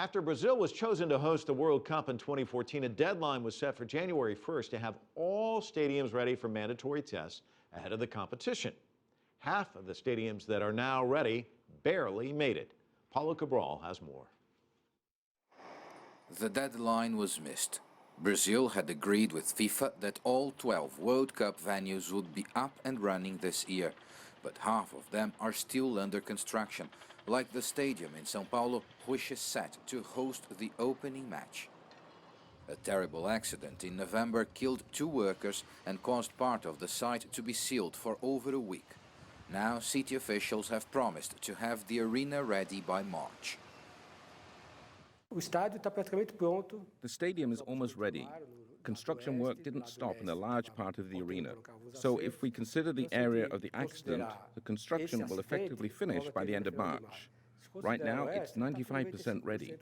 After Brazil was chosen to host the World Cup in 2014, a deadline was set for January 1st to have all stadiums ready for mandatory tests ahead of the competition. Half of the stadiums that are now ready barely made it. Paulo Cabral has more. The deadline was missed. Brazil had agreed with FIFA that all 12 World Cup venues would be up and running this year, but half of them are still under construction, like the stadium in San Paulo, which is set to host the opening match. A terrible accident in November killed 2 workers and caused part of the site to be sealed for over a week. Now city officials have promised to have the arena ready by March. The stadium is almost ready. Construction work didn't stop in a large part of the arena. So if we consider the area of the accident, the construction will effectively finish by the end of March. Right now, it's 95% ready.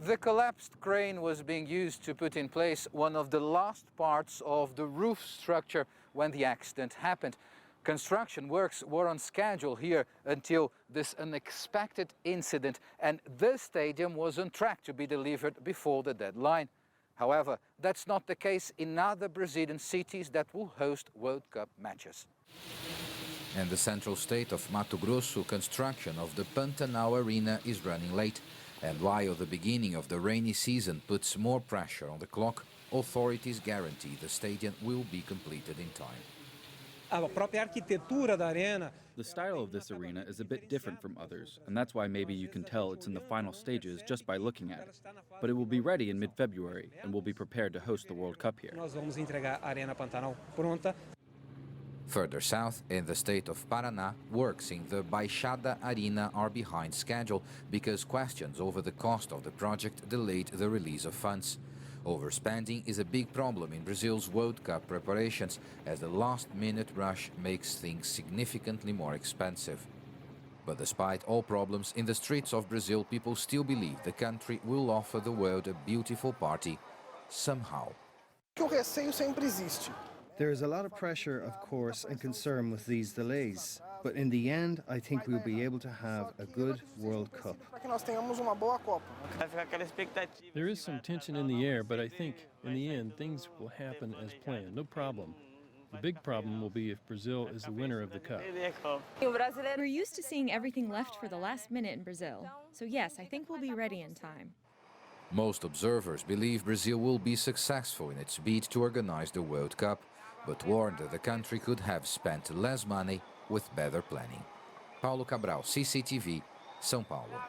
The collapsed crane was being used to put in place one of the last parts of the roof structure when the accident happened. Construction works were on schedule here until this unexpected incident, and the stadium was on track to be delivered before the deadline. However, that's not the case in other Brazilian cities that will host World Cup matches. In the central state of Mato Grosso, construction of the Pantanal Arena is running late, and while the beginning of the rainy season puts more pressure on the clock, authorities guarantee the stadium will be completed in time. The style of this arena is a bit different from others, and that's why maybe you can tell it's in the final stages just by looking at it. But it will be ready in mid-February and will be prepared to host the World Cup here. Further south, in the state of Paraná, works in the Baixada Arena are behind schedule because questions over the cost of the project delayed the release of funds. Overspending is a big problem in Brazil's World Cup preparations, as the last-minute rush makes things significantly more expensive. But despite all problems, in the streets of Brazil, people still believe the country will offer the world a beautiful party, somehow. There is a lot of pressure, of course, and concern with these delays. But in the end, I think we'll be able to have a good World Cup. There is some tension in the air, but I think in the end things will happen as planned, no problem. The big problem will be if Brazil is the winner of the Cup. We're used to seeing everything left for the last minute in Brazil. So yes, I think we'll be ready in time. Most observers believe Brazil will be successful in its bid to organize the World Cup, but warn that the country could have spent less money with better planning. Paulo Cabral, CCTV, São Paulo.